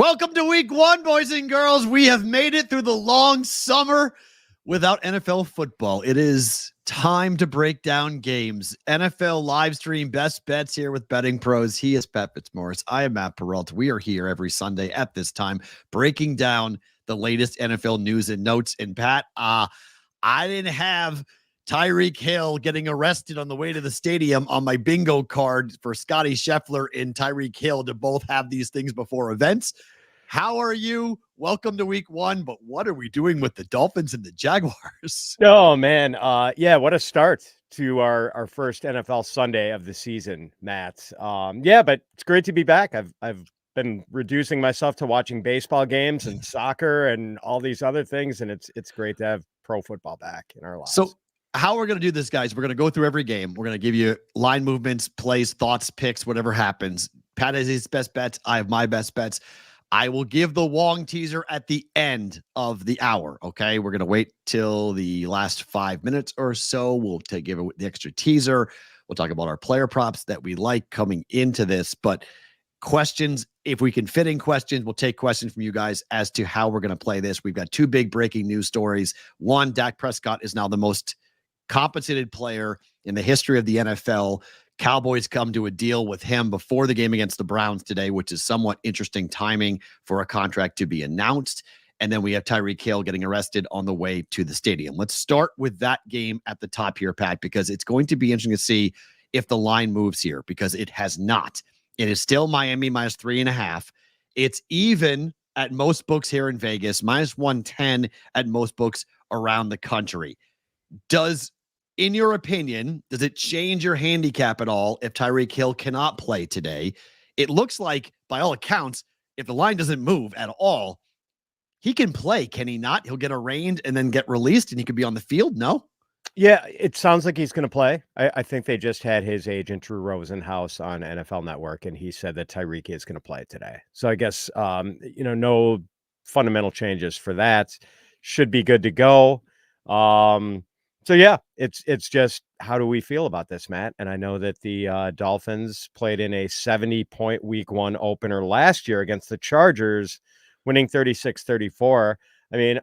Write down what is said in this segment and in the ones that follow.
Welcome to week one, boys and girls. We have made it through the long summer without NFL football. It is time to break down games. NFL live stream best bets here with Betting Pros. He is Pat Fitzmaurice. I am Matt Perrault. We are here every Sunday at this time breaking down the latest NFL news and notes. And Pat, I didn't have Tyreek Hill getting arrested on the way to the stadium on my bingo card for Scotty Scheffler and Tyreek Hill to both have these things before events. How are you? Welcome to week one, but what are we doing with the Dolphins and the Jaguars? Oh, man. Yeah, what a start to our first NFL Sunday of the season, Matt. Yeah, but it's great to be back. I've been reducing myself to watching baseball games and soccer and all these other things, and it's great to have pro football back in our lives. So how we're going to do this, guys, we're going to go through every game. We're going to give you line movements, plays, thoughts, picks, whatever happens. Pat has his best bets. I have my best bets. I will give the Wong teaser at the end of the hour, okay? We're going to wait till the last 5 minutes or so. We'll give it the extra teaser. We'll talk about our player props that we like coming into this. But questions, if we can fit in questions, we'll take questions from you guys as to how we're going to play this. We've got two big breaking news stories. One, Dak Prescott is now the most compensated player in the history of the NFL. Cowboys come to a deal with him before the game against the Browns today, which is somewhat interesting timing for a contract to be announced. And then we have Tyreek Hill getting arrested on the way to the stadium. Let's start with that game at the top here, Pat, because it's going to be interesting to see if the line moves here, because it has not. It is still Miami minus 3.5. It's even at most books here in Vegas, minus 110 at most books around the country. In your opinion, does it change your handicap at all if Tyreek Hill cannot play today? It looks like, by all accounts, if the line doesn't move at all, he can play, can he not? He'll get arraigned and then get released, and he could be on the field, no? Yeah, it sounds like he's going to play. I think they just had his agent, Drew Rosenhaus, on NFL Network, and he said that Tyreek is going to play today. So I guess, no fundamental changes for that. Should be good to go. So yeah, it's just, how do we feel about this, Matt? And I know that the Dolphins played in a 70-point week one opener last year against the Chargers, winning 36-34. I mean,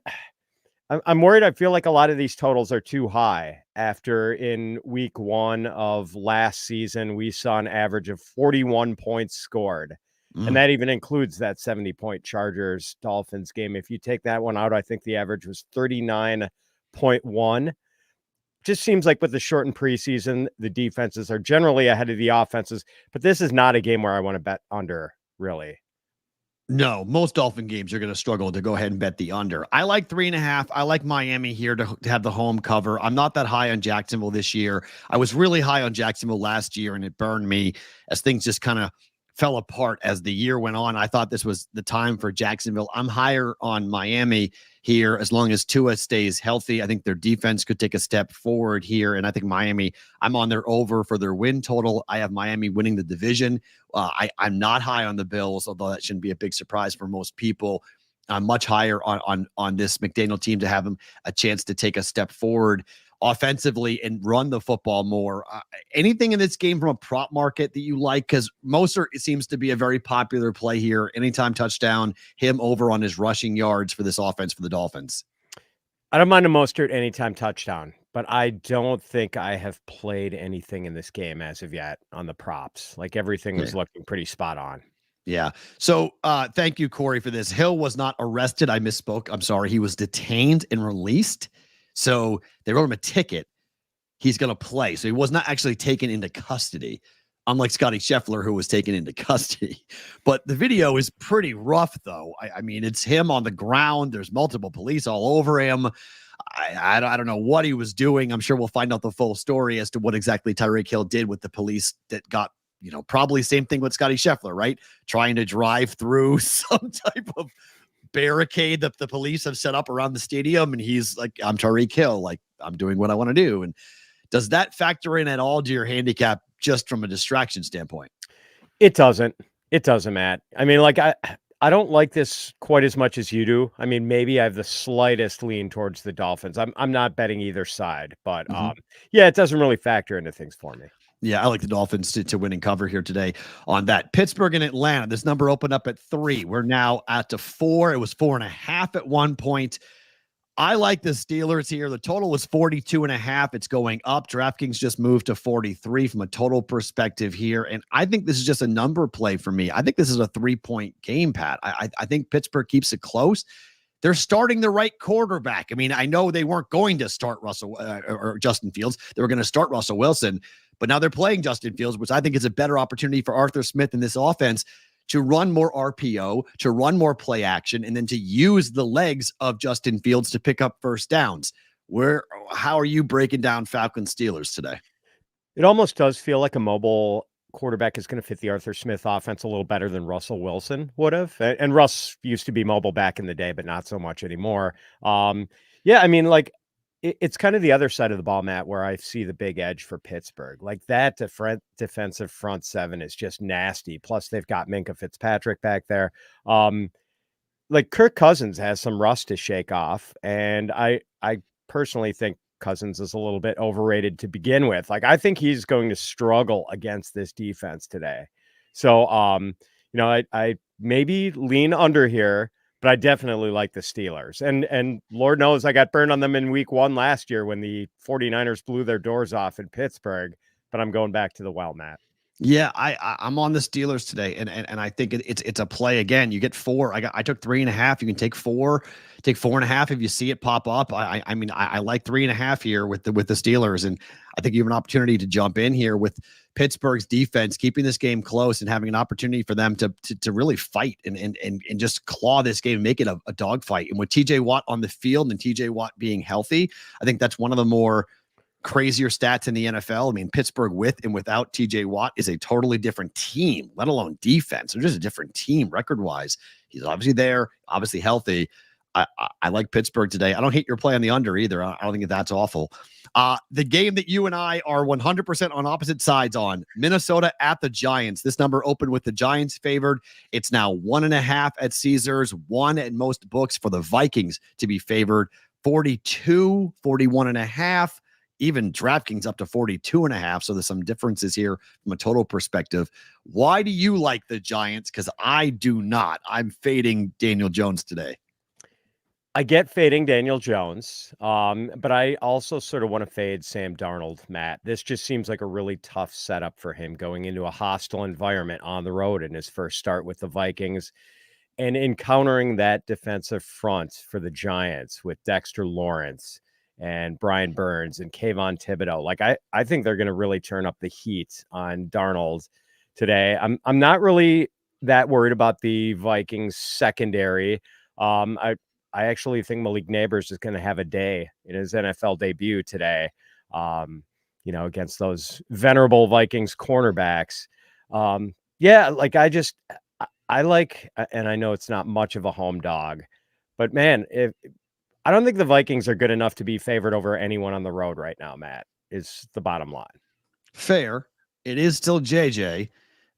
I'm worried. I feel like a lot of these totals are too high after in week one of last season, we saw an average of 41 points scored. And that even includes that 70-point Chargers Dolphins game. If you take that one out, I think the average was 39.1. Just seems like with the shortened preseason, the defenses are generally ahead of the offenses, but this is not a game where I want to bet under, really. No, most Dolphin games you're going to struggle to go ahead and bet the under. I like 3.5. I like Miami here to have the home cover. I'm not that high on Jacksonville this year. I was really high on Jacksonville last year, and it burned me as things just kind of fell apart as the year went on. I thought this was the time for Jacksonville. I'm higher on Miami here as long as Tua stays healthy. I think their defense could take a step forward here. And I think Miami, I'm on their over for their win total. I have Miami winning the division. I'm not high on the Bills, although that shouldn't be a big surprise for most people. I'm much higher on this McDaniel team to have them a chance to take a step forward offensively and run the football more. Anything in this game from a prop market that you like? Because Mostert, it seems to be a very popular play here. Anytime touchdown, him over on his rushing yards for this offense for the Dolphins. I don't mind a Mostert anytime touchdown, but I don't think I have played anything in this game as of yet on the props. Like everything was looking pretty spot on. Yeah. So thank you, Corey, for this. Hill was not arrested. I misspoke. I'm sorry. He was detained and released. So they wrote him a ticket. He's going to play. So he was not actually taken into custody, unlike Scotty Scheffler, who was taken into custody. But the video is pretty rough, though. I mean, it's him on the ground. There's multiple police all over him. I don't know what he was doing. I'm sure we'll find out the full story as to what exactly Tyreek Hill did with the police that got, probably same thing with Scotty Scheffler, right? Trying to drive through some type of barricade that the police have set up around the stadium, and he's like, I'm Tyreek Hill, like I'm doing what I want to do. And does that factor in at all to your handicap just from a distraction standpoint? It doesn't, Matt. I mean, like I don't like this quite as much as you do. I mean, maybe I have the slightest lean towards the Dolphins. I'm not betting either side, but yeah, it doesn't really factor into things for me. Yeah, I like the Dolphins to win and cover here today on that. Pittsburgh and Atlanta. This number opened up at 3. We're now at to 4. It was 4.5 at one point. I like the Steelers here. The total was 42.5. It's going up. DraftKings just moved to 43 from a total perspective here. And I think this is just a number play for me. I think this is a 3-point game, Pat. I think Pittsburgh keeps it close. They're starting the right quarterback. I mean, I know they weren't going to start Russell or Justin Fields. They were going to start Russell Wilson, but now they're playing Justin Fields, which I think is a better opportunity for Arthur Smith in this offense to run more RPO, to run more play action, and then to use the legs of Justin Fields to pick up first downs. How are you breaking down Falcons Steelers today? It almost does feel like a mobile quarterback is going to fit the Arthur Smith offense a little better than Russell Wilson would have. And Russ used to be mobile back in the day, but not so much anymore. Yeah, I mean, like, it's kind of the other side of the ball, Matt, where I see the big edge for Pittsburgh. Like, that defensive front seven is just nasty. Plus, they've got Minkah Fitzpatrick back there. Like, Kirk Cousins has some rust to shake off, and I personally think Cousins is a little bit overrated to begin with. Like, I think he's going to struggle against this defense today. So, I maybe lean under here, but I definitely like the Steelers. And Lord knows I got burned on them in week 1 last year when the 49ers blew their doors off in Pittsburgh, but I'm going back to the well, Matt. Yeah, I'm on the Steelers today, and I think it's a play again. You get 4. I took 3.5. You can take 4, take 4.5 if you see it pop up. I mean I like 3.5 here with the Steelers, and I think you have an opportunity to jump in here with Pittsburgh's defense keeping this game close and having an opportunity for them to really fight and just claw this game and make it a dogfight. And with TJ Watt on the field and TJ Watt being healthy, I think that's one of the more crazier stats in the NFL. I mean, Pittsburgh with and without TJ Watt is a totally different team, let alone defense. They're just a different team record-wise. He's obviously there, obviously healthy. I like Pittsburgh today. I don't hate your play on the under either. I don't think that's awful. The game that you and I are 100% on opposite sides on, Minnesota at the Giants. This number opened with the Giants favored. It's now 1.5 at Caesars, 1 at most books for the Vikings to be favored. 42, 41.5. Even DraftKings up to 42.5. So there's some differences here from a total perspective. Why do you like the Giants? Because I do not. I'm fading Daniel Jones today. I get fading Daniel Jones, but I also sort of want to fade Sam Darnold, Matt. This just seems like a really tough setup for him going into a hostile environment on the road in his first start with the Vikings and encountering that defensive front for the Giants with Dexter Lawrence and Brian Burns and Kayvon Thibodeau. Like, I think they're going to really turn up the heat on Darnold today. I'm not really that worried about the Vikings secondary. I actually think Malik Neighbors is going to have a day in his NFL debut today, against those venerable Vikings cornerbacks. Yeah, like I like, and I know it's not much of a home dog, but man, I don't think the Vikings are good enough to be favored over anyone on the road right now, Matt, is the bottom line. Fair. It is still JJ.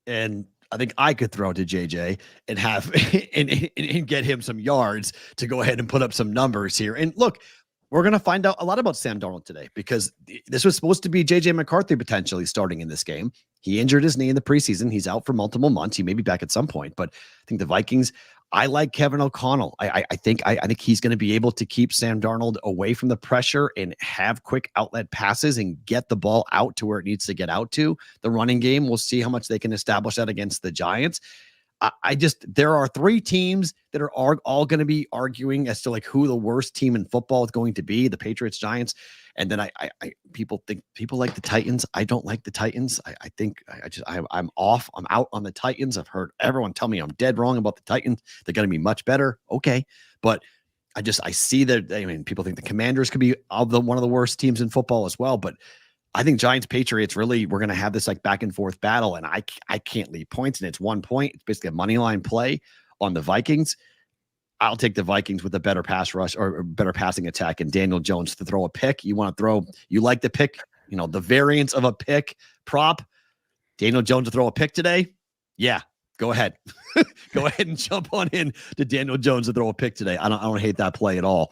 And I think I could throw to JJ and have and get him some yards to go ahead and put up some numbers here. And look, we're going to find out a lot about Sam Darnold today because this was supposed to be JJ McCarthy potentially starting in this game. He injured his knee in the preseason. He's out for multiple months. He may be back at some point, but I think the Vikings, I like Kevin O'Connell. I think he's going to be able to keep Sam Darnold away from the pressure and have quick outlet passes and get the ball out to where it needs to get out to. The running game, we'll see how much they can establish that against the Giants. There are 3 teams that are all going to be arguing as to like who the worst team in football is going to be: the Patriots, Giants. And then people like the Titans. I don't like the Titans. I'm off. I'm out on the Titans. I've heard everyone tell me I'm dead wrong about the Titans. They're going to be much better. Okay. But I see that. I mean, people think the Commanders could be one of the worst teams in football as well. But I think Giants, Patriots, really, we're going to have this like back and forth battle. And I can't leave points. And it's 1 point. It's basically a money line play on the Vikings. I'll take the Vikings with a better pass rush or better passing attack and Daniel Jones to throw a pick. You like the pick, the variance of a pick prop. Daniel Jones to throw a pick today. Yeah, go ahead. Go ahead and jump on in to Daniel Jones to throw a pick today. I don't hate that play at all.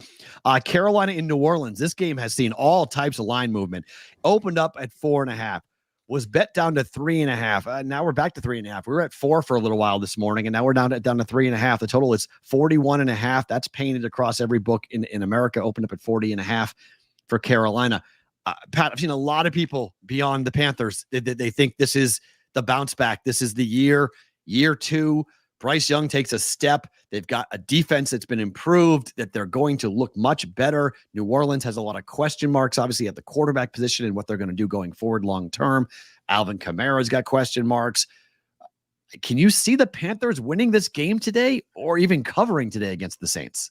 Carolina in New Orleans. This game has seen all types of line movement. Opened up at 4.5. was bet down to 3.5. Now we're back to 3.5. We were at 4 for a little while this morning, and now we're down to 3.5. The total is 41.5. That's painted across every book in America. Opened up at 40.5 for Carolina. Pat, I've seen a lot of people beyond the Panthers. They think this is the bounce back. This is the year 2. Bryce Young takes a step. They've got a defense that's been improved, that they're going to look much better. New Orleans has a lot of question marks, obviously, at the quarterback position and what they're going to do going forward long term. Alvin Kamara's got question marks. Can you see the Panthers winning this game today or even covering today against the Saints?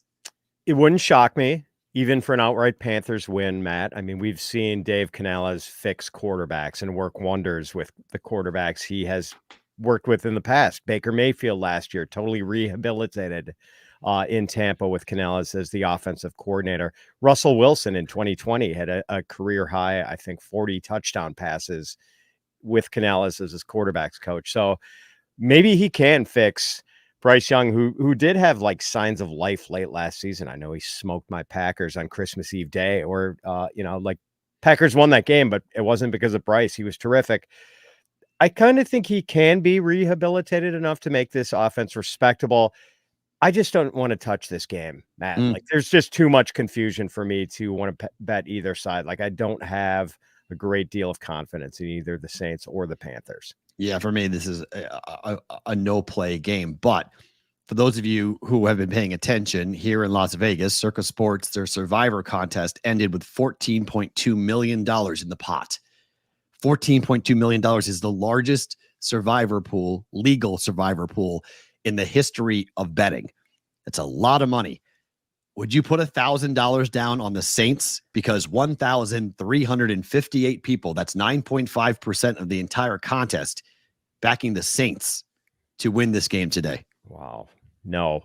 It wouldn't shock me, even for an outright Panthers win, Matt. I mean, we've seen Dave Canales fix quarterbacks and work wonders with the quarterbacks he has worked with in the past. Baker Mayfield last year, totally rehabilitated in Tampa with Canales as the offensive coordinator. Russell Wilson in 2020 had a career high, I think, 40 touchdown passes with Canales as his quarterbacks coach. So maybe he can fix Bryce Young, who did have like signs of life late last season. I know he smoked my Packers on Christmas Eve day, or, like Packers won that game, but it wasn't because of Bryce. He was terrific. I kind of think he can be rehabilitated enough to make this offense respectable. I just don't want to touch this game, Matt. Like, there's just too much confusion for me to want to bet either side. Like, I don't have a great deal of confidence in either the Saints or the Panthers. Yeah, for me, this is a no-play game. But for those of you who have been paying attention, here in Las Vegas, Circa Sports, their Survivor contest ended with $14.2 million in the pot. $14.2 million is the largest survivor pool, legal survivor pool in the history of betting. That's a lot of money. Would you put $1,000 down on the Saints? Because 1,358 people, that's 9.5% of the entire contest, backing the Saints to win this game today. Wow. No,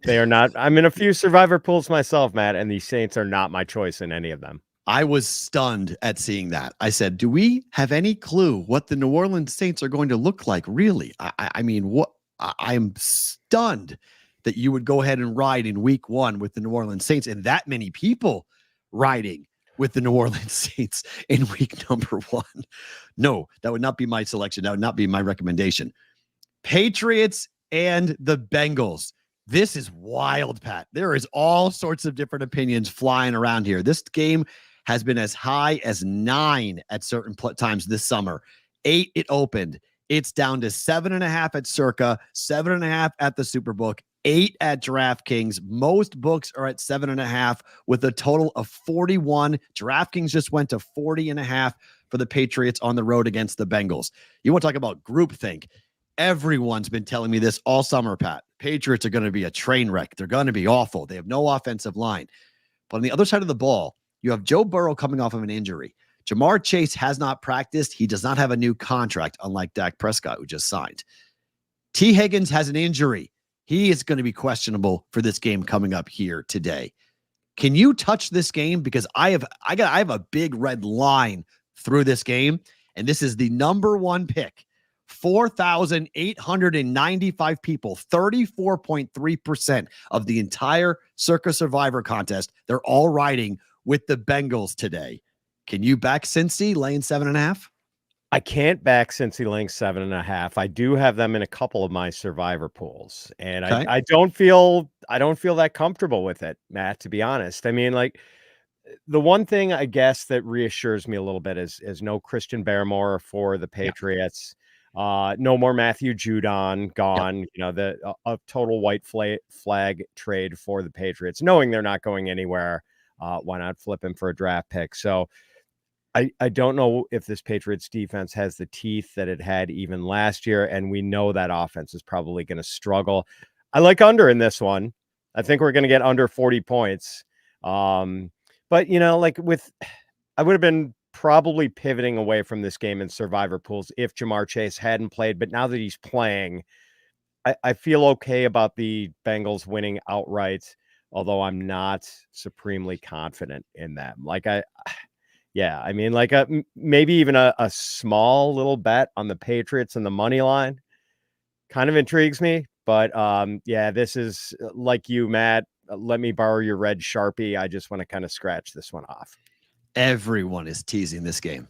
they are not. I'm in a few survivor pools myself, Matt, and the Saints are not my choice in any of them. I was stunned at seeing that. I said, do we have any clue what the New Orleans Saints are going to look like? Really? I mean, what? I'm stunned that you would go ahead and ride in week 1 with the New Orleans Saints, and that many people riding with the New Orleans Saints in week number 1. No, that would not be my selection. That would not be my recommendation. Patriots and the Bengals. This is wild, Pat. There is all sorts of different opinions flying around here. This game has been as high as 9 at certain times this summer. 8 it opened. It's down to 7.5 at Circa, 7.5 at the Superbook, 8 at DraftKings. Most books are at 7.5 with a total of 41. DraftKings just went to 40.5 for the Patriots on the road against the Bengals. You want to talk about groupthink? Everyone's been telling me this all summer, Pat. Patriots are going to be a train wreck. They're going to be awful. They have no offensive line. But on the other side of the ball, you have Joe Burrow coming off of an injury. Jamar Chase has not practiced. He does not have a new contract, unlike Dak Prescott, who just signed. T. Higgins has an injury. He is going to be questionable for this game coming up here today. Can you touch this game? Because I have a big red line through this game, and this is the number 1 pick. 4,895 people, 34.3% of the entire Circa Survivor contest. They're all riding with the Bengals today. Can you back Cincy laying 7.5? I can't back Cincy laying 7.5. I do have them in a couple of my survivor pools, and okay. I don't feel that comfortable with it, Matt, to be honest. I mean, like, the one thing I guess that reassures me a little bit is no Christian Barmore for the Patriots. Yeah. No more Matthew Judon gone. Yep. A total white flag trade for the Patriots, knowing they're not going anywhere. Why not flip him for a draft pick? So I don't know if this Patriots defense has the teeth that it had even last year, and we know that offense is probably going to struggle. I like under in this one. I think we're going to get under 40 points. But I would have been probably pivoting away from this game in survivor pools if Jamar Chase hadn't played. But now that he's playing, I feel okay about the Bengals winning outright, although I'm not supremely confident in them. Maybe even a small little bet on the Patriots and the money line kind of intrigues me. But this is like you, Matt. Let me borrow your red Sharpie. I just want to kind of scratch this one off. Everyone is teasing this game.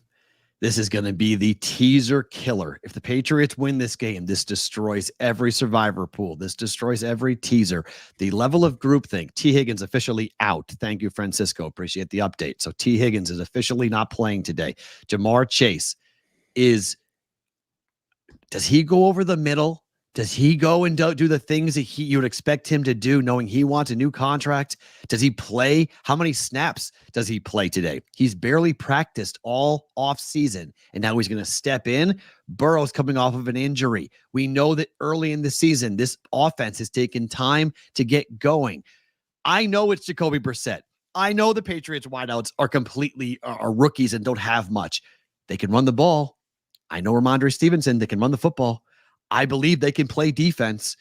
This is going to be the teaser killer. If the Patriots win this game, this destroys every survivor pool. This destroys every teaser. The level of groupthink. T. Higgins officially out. Thank you, Francisco. Appreciate the update. So T. Higgins is officially not playing today. Jamar Chase does he go over the middle? Does he go and do the things that you would expect him to do, knowing he wants a new contract? Does he play? How many snaps does he play today? He's barely practiced all off season, and now he's going to step in. Burrow's coming off of an injury. We know that early in the season, this offense has taken time to get going. I know it's Jacoby Brissett. I know the Patriots wideouts are rookies and don't have much. They can run the ball. I know Ramondre Stevenson. They can run the football. I believe they can play defense.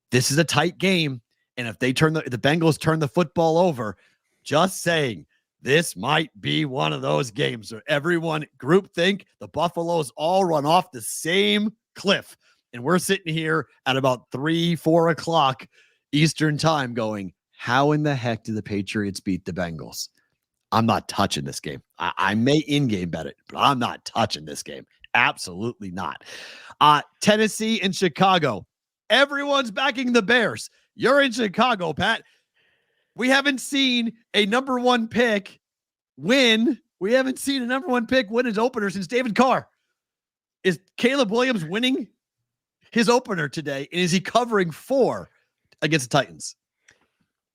This is a tight game. And if the Bengals turn the football over, just saying, this might be one of those games where everyone groupthink, the Buffaloes all run off the same cliff. And we're sitting here at about 3-4 o'clock Eastern time going, how in the heck do the Patriots beat the Bengals? I'm not touching this game. I may in-game bet it, but I'm not touching this game. Absolutely not. Tennessee and Chicago. Everyone's backing the Bears. You're in Chicago, Pat. We haven't seen a number one pick win. We haven't seen a number one pick win his opener since David Carr. Is Caleb Williams winning his opener today? And is he covering 4 against the Titans?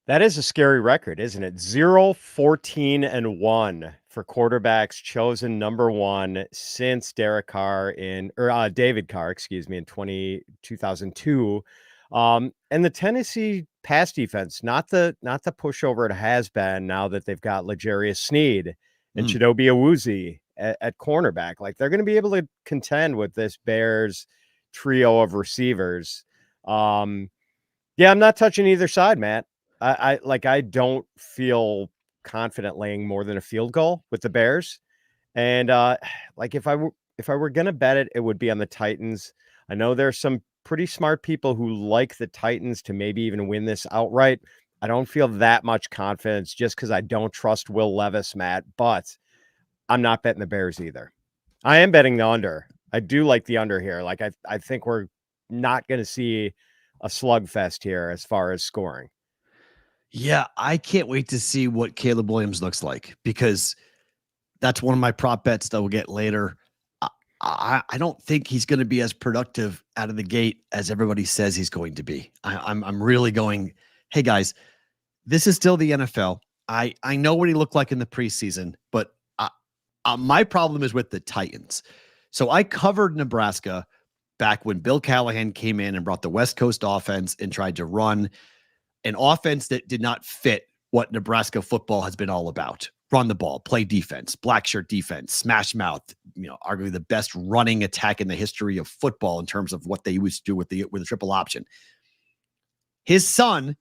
That is a scary record, isn't it? 0-14-1 for quarterbacks chosen number one since David Carr, in 2002. And the Tennessee pass defense, not the pushover it has been now that they've got L'Jarius Sneed and Chidobe Awuzie at cornerback. Like, they're going to be able to contend with this Bears trio of receivers. I'm not touching either side, Matt. I don't feel confident laying more than a field goal with the Bears. And if I were going to bet it, it would be on the Titans. I know there's some pretty smart people who like the Titans to maybe even win this outright. I don't feel that much confidence just because I don't trust Will Levis, Matt, but I'm not betting the Bears either. I am betting the under. I do like the under here. Like, I think we're not going to see a slugfest here as far as scoring. Yeah, I can't wait to see what Caleb Williams looks like, because that's one of my prop bets that we'll get later. I don't think he's going to be as productive out of the gate as everybody says he's going to be. I'm really going, hey guys, this is still the NFL. I know what he looked like in the preseason, but my problem is with the Titans. So I covered Nebraska back when Bill Callahan came in and brought the West Coast offense and tried to run an offense that did not fit what Nebraska football has been all about. Run the ball, play defense, black shirt defense, smash mouth, arguably the best running attack in the history of football in terms of what they used to do with the triple option. His son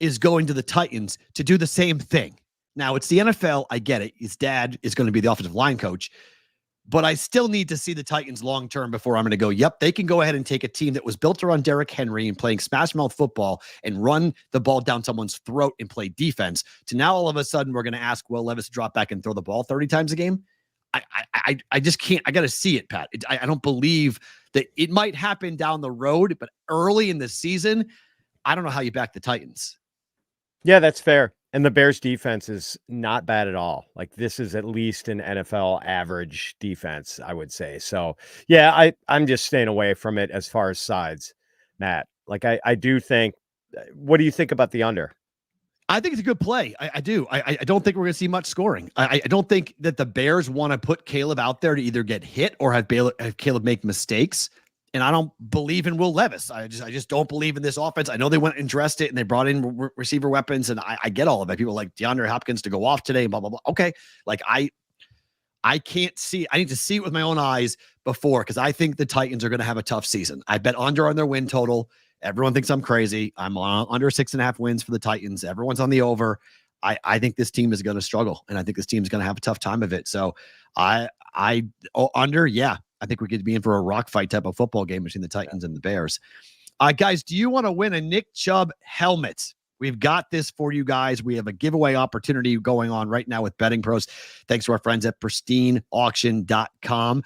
is going to the Titans to do the same thing. Now, it's the NFL. I get it. His dad is going to be the offensive line coach. But I still need to see the Titans long-term before I'm going to go, yep, they can go ahead and take a team that was built around Derrick Henry and playing smash-mouth football and run the ball down someone's throat and play defense, to now all of a sudden we're going to ask Will Levis to drop back and throw the ball 30 times a game. I just can't. I got to see it, Pat. I don't believe that it might happen down the road, but early in the season, I don't know how you back the Titans. Yeah, that's fair. And the Bears defense is not bad at all. Like, this is at least an NFL average defense, I would say. So, yeah, I'm just staying away from it as far as sides, Matt. Like, I do think, what do you think about the under? I think it's a good play. I do. I don't think we're going to see much scoring. I don't think that the Bears want to put Caleb out there to either get hit or have Caleb make mistakes. And I don't believe in Will Levis. I just don't believe in this offense. I know they went and dressed it and they brought in receiver weapons, and I get all of it. People like DeAndre Hopkins to go off today, blah, blah, blah. Okay. Like, I can't see. I need to see it with my own eyes before, because I think the Titans are going to have a tough season. I bet under on their win total. Everyone thinks I'm crazy. I'm on under 6.5 wins for the Titans. Everyone's on the over. I think this team is going to struggle, and I think this team is going to have a tough time of it. So under, yeah. I think we could be in for a rock fight type of football game between the Titans and the Bears. Guys, do you want to win a Nick Chubb helmet? We've got this for you guys. We have a giveaway opportunity going on right now with Betting Pros. Thanks to our friends at pristineauction.com.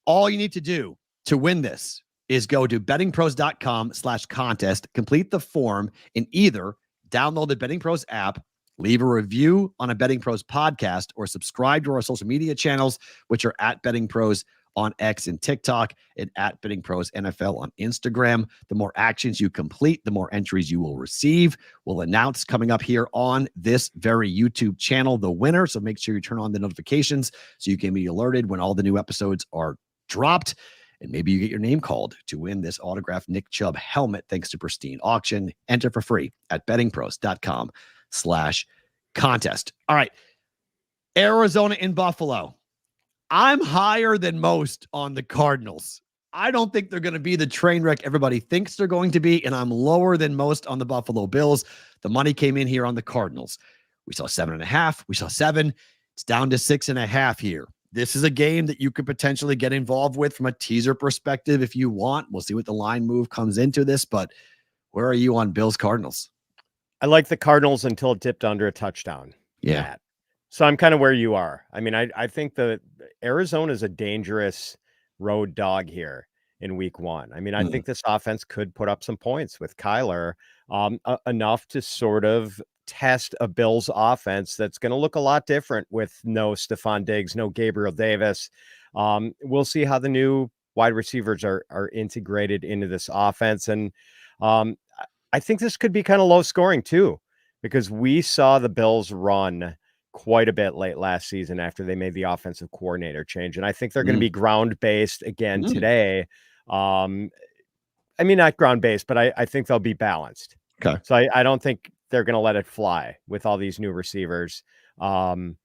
All you need to do to win this is go to bettingpros.com/contest, complete the form, and either download the Betting Pros app, leave a review on a Betting Pros podcast, or subscribe to our social media channels, which are at Betting Pros on X and TikTok, and at Betting Pros NFL on Instagram. The more actions you complete, the more entries you will receive. We'll announce coming up here on this very YouTube channel the winner. So make sure you turn on the notifications so you can be alerted when all the new episodes are dropped. And maybe you get your name called to win this autographed Nick Chubb helmet thanks to Pristine Auction. Enter for free at bettingpros.com/contest. All right. Arizona in Buffalo. I'm higher than most on the Cardinals. I don't think they're going to be the train wreck everybody thinks they're going to be, and I'm lower than most on the Buffalo Bills. The money came in here on the Cardinals. We saw 7.5. We saw 7. It's down to 6.5 here. This is a game that you could potentially get involved with from a teaser perspective if you want. We'll see what the line move comes into this, but where are you on Bills Cardinals? I like the Cardinals until it dipped under a touchdown. Yeah. Matt. So I'm kind of where you are. I mean, I think the Arizona is a dangerous road dog here in week 1. I mean, I think this offense could put up some points with Kyler, enough to sort of test a Bills offense that's going to look a lot different with no Stephon Diggs, no Gabriel Davis. We'll see how the new wide receivers are integrated into this offense. And I think this could be kind of low scoring too, because we saw the Bills run quite a bit late last season after they made the offensive coordinator change. And I think they're going to be ground-based again today. I mean, not ground-based, but I think they'll be balanced. Okay. So I don't think they're going to let it fly with all these new receivers. So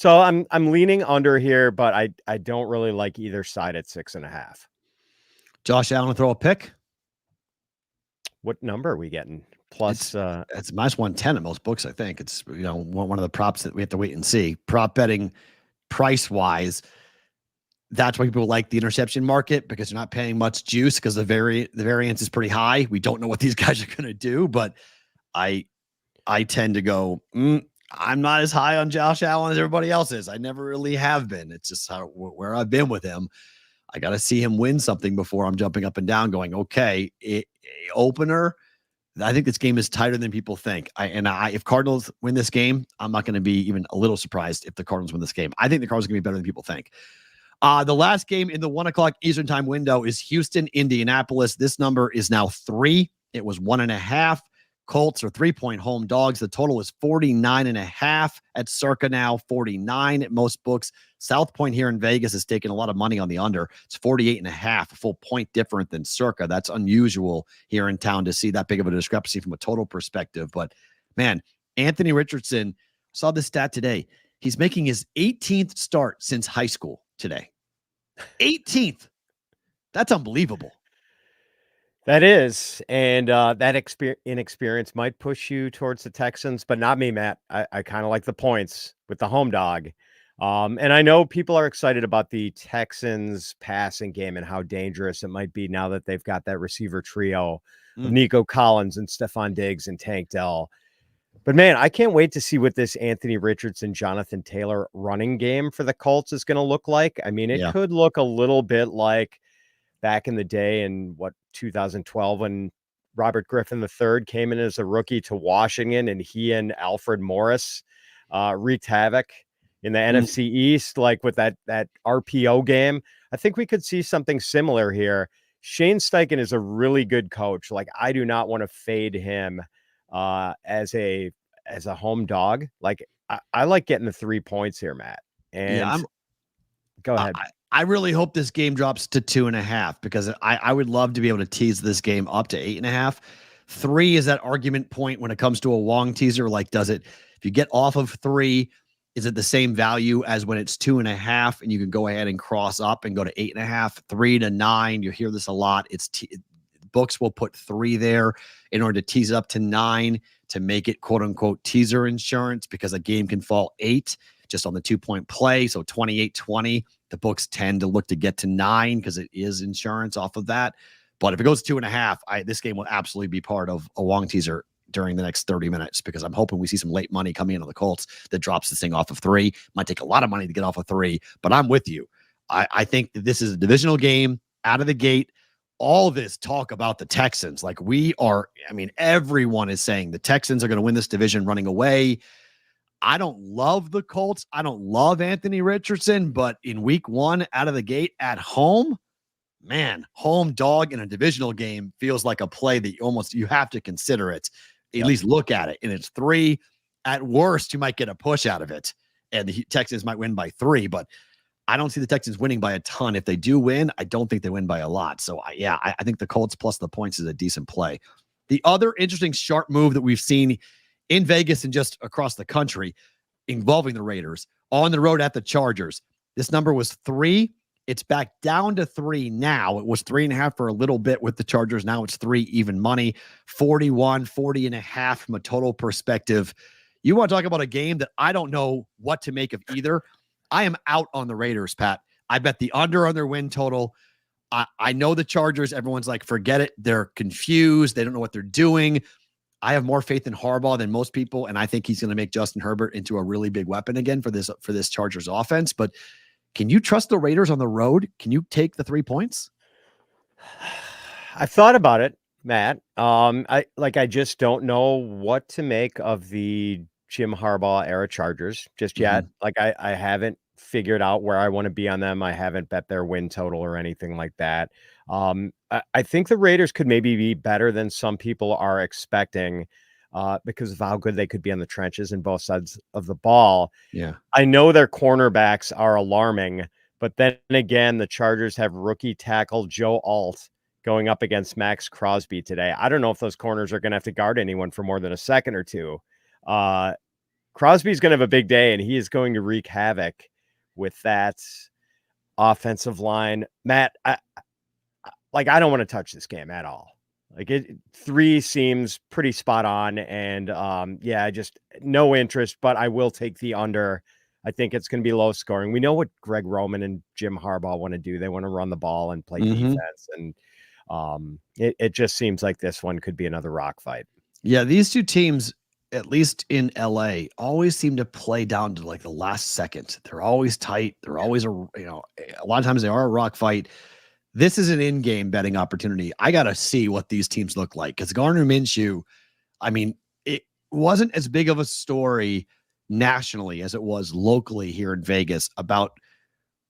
I'm leaning under here, but I don't really like either side at 6.5. Josh Allen throw a pick? What number are we getting? Plus, it's minus 110 in most books. I think it's, one of the props that we have to wait and see. Prop betting price wise, that's why people like the interception market, because you're not paying much juice because the variance is pretty high. We don't know what these guys are going to do, but I tend to go, I'm not as high on Josh Allen as everybody else is. I never really have been. It's just where I've been with him. I got to see him win something before I'm jumping up and down going, okay, opener. I think this game is tighter than people think. If Cardinals win this game, I'm not going to be even a little surprised if the Cardinals win this game. I think the Cardinals are going to be better than people think. The last game in the 1:00 Eastern time window is Houston, Indianapolis. This number is now 3. It was 1.5. Colts are 3-point home dogs. The total is 49.5 at circa now, 49 at most books. South Point here in Vegas is taking a lot of money on the under. It's 48.5, a full point different than circa. That's unusual here in town to see that big of a discrepancy from a total perspective. But man, Anthony Richardson, saw this stat today. He's making his 18th start since high school today. 18th. That's unbelievable. That is, and that inexperience might push you towards the Texans, but not me, Matt. I kind of like the points with the home dog. And I know people are excited about the Texans passing game and how dangerous it might be now that they've got that receiver trio of Nico Collins and Stephon Diggs and Tank Dell. But man, I can't wait to see what this Anthony Richardson, Jonathan Taylor running game for the Colts is going to look like. I mean, it could look a little bit like back in the day in 2012 when Robert Griffin III came in as a rookie to Washington and he and Alfred Morris wreaked havoc in the NFC East, like with that RPO game. I think we could see something similar here. Shane Steichen is a really good coach. Like, I do not want to fade him as a home dog. Like, I like getting the 3 points here, Matt. And go ahead. I really hope this game drops to 2.5 because I would love to be able to tease this game up to 8.5. 3 is that argument point when it comes to a Wong teaser. Like, does it, if you get off of 3, is it the same value as when it's 2.5 and you can go ahead and cross up and go to 8.5, 3 to 9? You hear this a lot. Books will put 3 there in order to tease it up to 9 to make it quote unquote teaser insurance, because a game can fall 8 just on the 2-point play. So 28-20, the books tend to look to get to 9 because it is insurance off of that. But if it goes 2.5, this game will absolutely be part of a Wong teaser during the next 30 minutes because I'm hoping we see some late money coming in on the Colts that drops this thing off of 3. Might take a lot of money to get off of 3, but I'm with you. I think that this is a divisional game out of the gate. All this talk about the Texans, like everyone is saying the Texans are going to win this division running away. I don't love the Colts. I don't love Anthony Richardson, but in week 1 out of the gate at home, man, home dog in a divisional game feels like a play that you have to consider it, at least look at it. And it's 3. At worst, you might get a push out of it, and the Texans might win by 3, but I don't see the Texans winning by a ton. If they do win, I don't think they win by a lot. So I think the Colts plus the points is a decent play. The other interesting sharp move that we've seen in Vegas and just across the country involving the Raiders on the road at the Chargers. This number was 3. It's back down to 3 now. It was 3.5 for a little bit with the Chargers. Now it's 3 even money, 40.5 from a total perspective. You want to talk about a game that I don't know what to make of either. I am out on the Raiders, Pat. I bet the under on their win total. I know the Chargers. Everyone's like, forget it. They're confused. They don't know what they're doing. I have more faith in Harbaugh than most people, and I think he's going to make Justin Herbert into a really big weapon again for this Chargers offense. But can you trust the Raiders on the road? Can you take the 3 points? I thought about it, Matt. I just don't know what to make of the Jim Harbaugh era Chargers just yet. Like I haven't figured out where I want to be on them. I haven't bet their win total or anything like that. I think the Raiders could maybe be better than some people are expecting because of how good they could be on the trenches and both sides of the ball. Yeah. I know their cornerbacks are alarming, but then again, the Chargers have rookie tackle Joe Alt going up against Max Crosby today. I don't know if those corners are going to have to guard anyone for more than a second or two. Crosby's going to have a big day, and he is going to wreak havoc with that offensive line. Matt, I don't want to touch this game at all. 3 seems pretty spot on, and just no interest, but I will take the under. I think it's going to be low scoring. We know what Greg Roman and Jim Harbaugh want to do. They want to run the ball and play defense, and it just seems like this one could be another rock fight. Yeah, these two teams, at least in LA, always seem to play down to like the last second. They're always tight. They're always a lot of times they are a rock fight. This is an in-game betting opportunity. I got to see what these teams look like because Gardner Minshew, it wasn't as big of a story nationally as it was locally here in Vegas about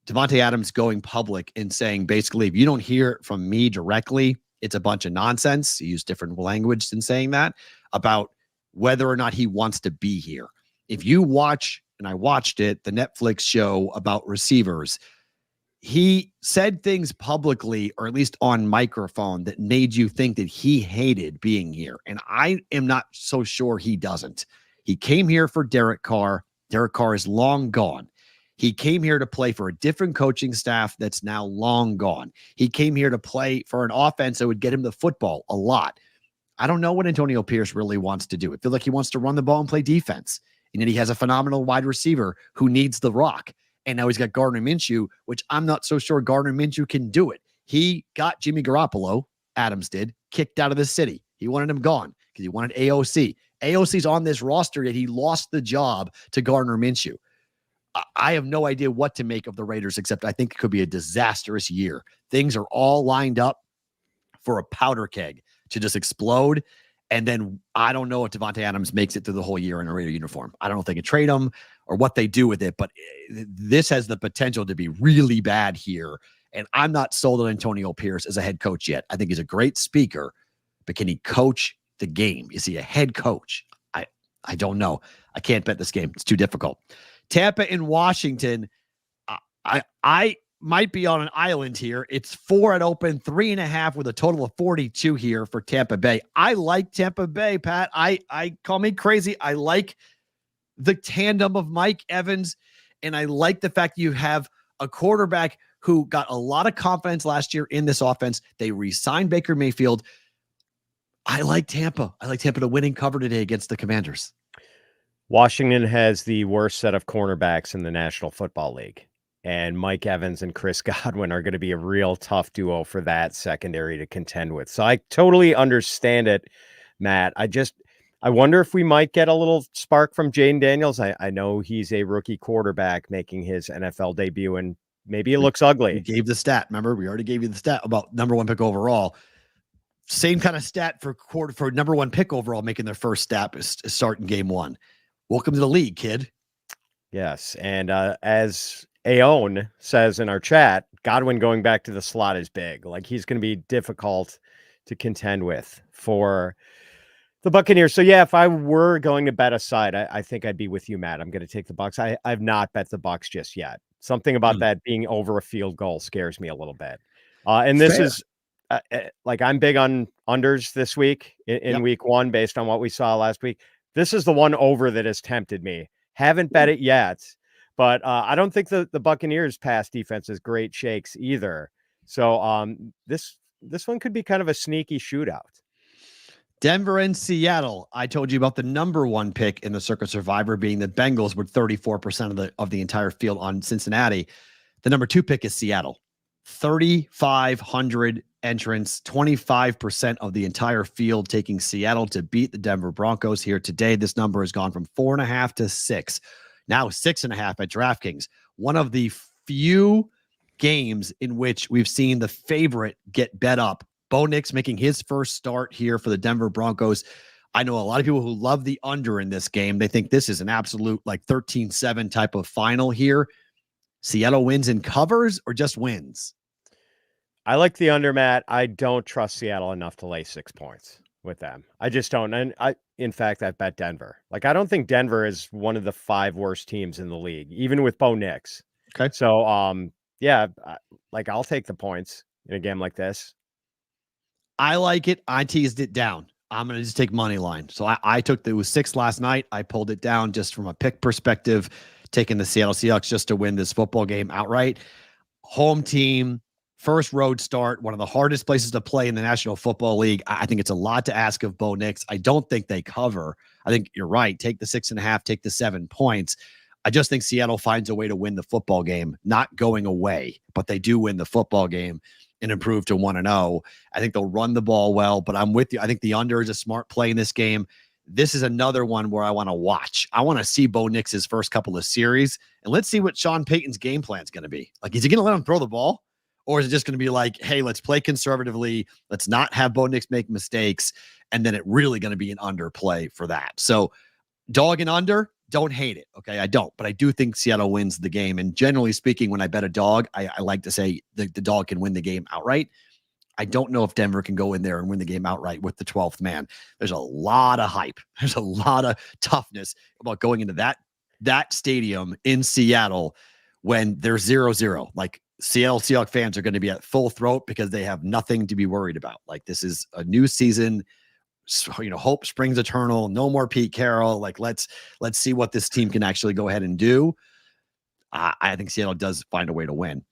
Devontae Adams going public and saying, basically, if you don't hear it from me directly, it's a bunch of nonsense. He used different language in saying that about whether or not he wants to be here. If you watch, and I watched it, the Netflix show about receivers, he said things publicly, or at least on microphone, that made you think that he hated being here. And I am not so sure he doesn't. He came here for Derek Carr. Derek Carr is long gone. He came here to play for a different coaching staff that's now long gone. He came here to play for an offense that would get him the football a lot. I don't know what Antonio Pierce really wants to do. I feel like he wants to run the ball and play defense. And then he has a phenomenal wide receiver who needs the rock. And now he's got Gardner Minshew, which I'm not so sure Gardner Minshew can do it. He got Jimmy Garoppolo, Adams did, kicked out of the city. He wanted him gone because he wanted AOC. AOC's on this roster, yet he lost the job to Gardner Minshew. I have no idea what to make of the Raiders, except I think it could be a disastrous year. Things are all lined up for a powder keg to just explode. And then I don't know if Devontae Adams makes it through the whole year in a Raider uniform. I don't know if they can trade him or what they do with it, but this has the potential to be really bad here. And I'm not sold on Antonio Pierce as a head coach yet. I think he's a great speaker, but can he coach the game? Is he a head coach? I don't know. I can't bet this game. It's too difficult. Tampa and Washington. I might be on an island here. It's 4 at open, 3.5 with a total of 42 here for Tampa Bay. I like Tampa Bay, Pat. I call me crazy. I like the tandem of Mike Evans, and I like the fact you have a quarterback who got a lot of confidence last year in this offense. They re-signed Baker Mayfield. I like Tampa. I like Tampa to win and cover today against the Commanders. Washington has the worst set of cornerbacks in the National Football League. And Mike Evans and Chris Godwin are going to be a real tough duo for that secondary to contend with. So I totally understand it, Matt. I wonder if we might get a little spark from Jaden Daniels. I know he's a rookie quarterback making his NFL debut, and maybe it looks We ugly. gave the stat. Remember, we already gave you the stat about number one pick overall. Same kind of stat for number one pick overall, making their first start in game one. Welcome to the league, kid. Yes, and as Aon says in our chat, Godwin going back to the slot is big. Like, he's going to be difficult to contend with for the Buccaneers. So yeah, if I were going to bet a side, I think I'd be with you, Matt. I'm going to take the Bucs. I've not bet the Bucs just yet. Something about that being over a field goal scares me a little bit. And this is like, I'm big on unders this week in week one, based on what we saw last week. This is the one over that has tempted me. Haven't bet it yet, but I don't think the Buccaneers pass defense is great shakes either. So this one could be kind of a sneaky shootout. Denver and Seattle. I told you about the number one pick in the Circa Survivor being the Bengals with 34% of the entire field on Cincinnati. The number two pick is Seattle. 3,500 entrants, 25% of the entire field taking Seattle to beat the Denver Broncos here today. This number has gone from 4.5 to 6. Now 6.5 at DraftKings. One of the few games in which we've seen the favorite get bet up. Bo Nix making his first start here for the Denver Broncos. I know a lot of people who love the under in this game. They think this is an absolute like 13-7 type of final here. Seattle wins and covers or just wins? I like the under, Matt. I don't trust Seattle enough to lay 6 points with them. I just don't. And in fact, I've bet Denver. Like, I don't think Denver is one of the 5 worst teams in the league, even with Bo Nix. Okay. So, yeah, like, I'll take the points in a game like this. I like it. I teased it down. I'm going to just take money line. So it was 6 last night. I pulled it down just from a pick perspective, taking the Seattle Seahawks just to win this football game outright. Home team, first road start, one of the hardest places to play in the National Football League. I think it's a lot to ask of Bo Nix. I don't think they cover. I think you're right. Take the 6.5, take the 7 points. I just think Seattle finds a way to win the football game, not going away, but they do win the football game and improve to 1-0. I think they'll run the ball well, but I'm with you. I think the under is a smart play in this game. This is another one where I want to watch. I want to see Bo Nix's first couple of series, and let's see what Sean Payton's game plan is going to be. Like, is he going to let him throw the ball? Or is it just going to be like, hey, let's play conservatively. Let's not have Bo Nix make mistakes. And then it really going to be an underplay for that. So dog and under, don't hate it. Okay. I don't, but I do think Seattle wins the game. And generally speaking, when I bet a dog, I like to say the dog can win the game outright. I don't know if Denver can go in there and win the game outright with the 12th man. There's a lot of hype. There's a lot of toughness about going into that stadium in Seattle when they're 0-0. Like, Seattle Seahawks fans are going to be at full throat because they have nothing to be worried about. Like, this is a new season. So, hope springs eternal. No more Pete Carroll. Like, let's see what this team can actually go ahead and do. I think Seattle does find a way to win.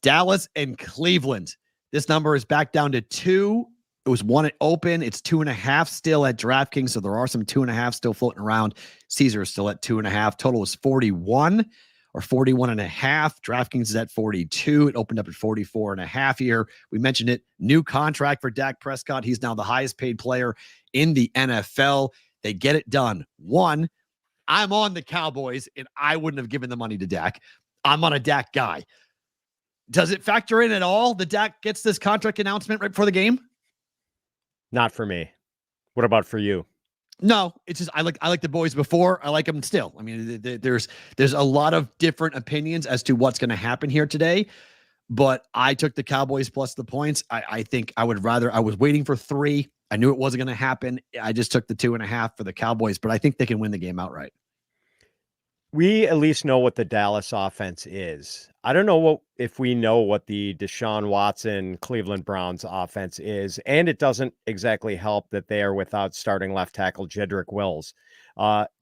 Dallas and Cleveland. This number is back down to 2. It was 1 at open. It's 2.5 still at DraftKings. So there are some 2.5 still floating around. Caesar is still at 2.5. Total is 41 or 41.5. DraftKings is at 42. It opened up at 44.5 here. We mentioned it. New contract for Dak Prescott. He's now the highest paid player in the NFL. They get it done. One, I'm on the Cowboys, and I wouldn't have given the money to Dak. I'm on a Dak guy. Does it factor in at all that Dak gets this contract announcement right before the game? Not for me. What about for you? No, it's just I like the boys before. I like them still. I mean, there's a lot of different opinions as to what's going to happen here today, but I took the Cowboys plus the points. I think I would rather. I was waiting for 3. I knew it wasn't going to happen. I just took the 2.5 for the Cowboys, but I think they can win the game outright. We at least know what the Dallas offense is. I don't know if we know what the Deshaun Watson Cleveland Browns offense is, and it doesn't exactly help that they are without starting left tackle Jedrick Wills.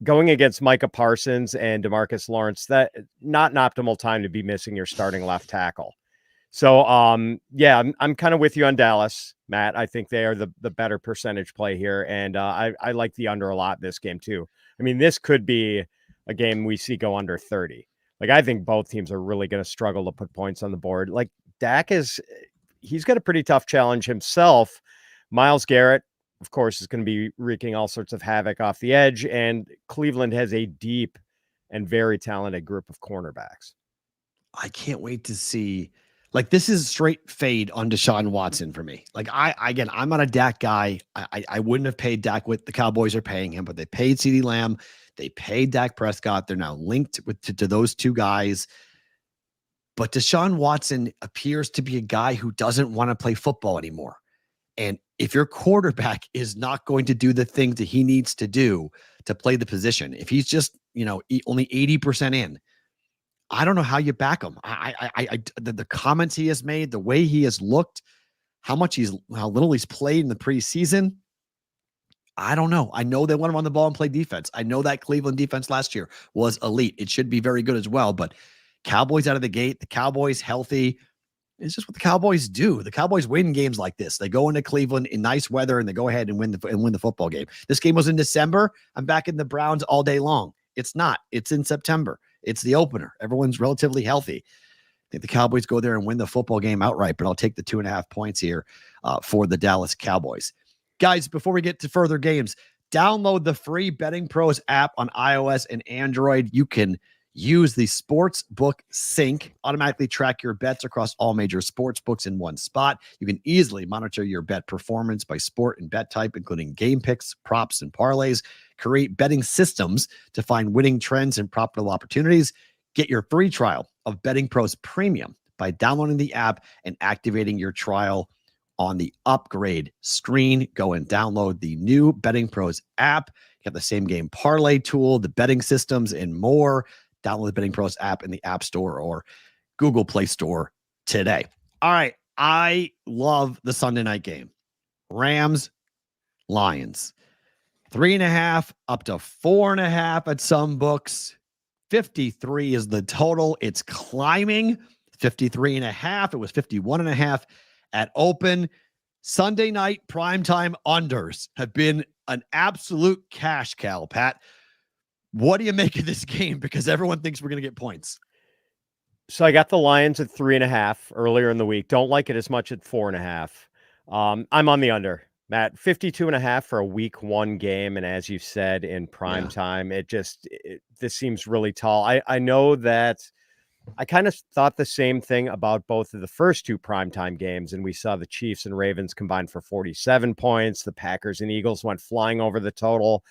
Going against Micah Parsons and DeMarcus Lawrence, that not an optimal time to be missing your starting left tackle. So, yeah, I'm kind of with you on Dallas, Matt. I think they are the better percentage play here, and I like the under a lot this game too. I mean, this could be a game we see go under 30. Like, I think both teams are really going to struggle to put points on the board. Like, he's got a pretty tough challenge himself. Myles Garrett, of course, is going to be wreaking all sorts of havoc off the edge. And Cleveland has a deep and very talented group of cornerbacks. I can't wait to see. Like, this is straight fade on Deshaun Watson for me. Like, I'm not a Dak guy. I wouldn't have paid Dak what the Cowboys are paying him, but they paid CeeDee Lamb. They paid Dak Prescott. They're now linked to those two guys. But Deshaun Watson appears to be a guy who doesn't want to play football anymore. And if your quarterback is not going to do the things that he needs to do to play the position, if he's just, only 80% in, I don't know how you back him. The comments he has made, the way he has looked, how little he's played in the preseason. I don't know. I know they want to run the ball and play defense. I know that Cleveland defense last year was elite. It should be very good as well, but Cowboys out of the gate, the Cowboys healthy. It's just what the Cowboys do. The Cowboys win games like this. They go into Cleveland in nice weather and they go ahead and win the football game. This game was in December. I'm back in the Browns all day long. It's not. It's in September. It's the opener. Everyone's relatively healthy. I think the Cowboys go there and win the football game outright, but I'll take the 2.5 points here for the Dallas Cowboys. Guys, before we get to further games, download the free BettingPros app on iOS and Android. You can use the Sportsbook Sync, automatically track your bets across all major sports books in one spot. You can easily monitor your bet performance by sport and bet type, including game picks, props, and parlays. Create betting systems to find winning trends and profitable opportunities. Get your free trial of BettingPros Premium by downloading the app and activating your trial on the upgrade screen. Go and download the new BettingPros app. You have the same game parlay tool, the betting systems, and more. Download the BettingPros app in the App Store or Google Play Store today. All right. I love the Sunday night game. Rams, Lions. 3.5 up to 4.5 at some books. 53 is the total. It's climbing. 53.5. It was 51.5 at open. Sunday night primetime unders have been an absolute cash cow, Pat. What do you make of this game? Because everyone thinks we're going to get points. So I got the Lions at 3.5 earlier in the week. Don't like it as much at 4.5. I'm on the under, Matt. 52.5 for a week 1 game. And as you said, in prime time, this seems really tall. I know that I kind of thought the same thing about both of the first 2 primetime games. And we saw the Chiefs and Ravens combined for 47 points. The Packers and Eagles went flying over the total.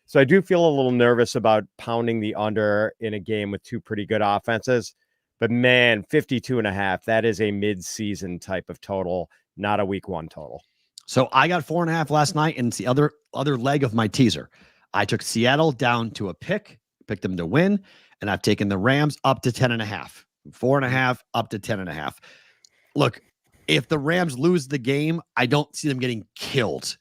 So I do feel a little nervous about pounding the under in a game with 2 pretty good offenses. But man, 52.5, that is a mid-season type of total, not a week 1 total. So I got 4.5 last night, and it's the other leg of my teaser. I took Seattle down to a picked them to win, and I've taken the Rams up to 10.5. 4.5 up to 10.5. Look, if the Rams lose the game, I don't see them getting killed.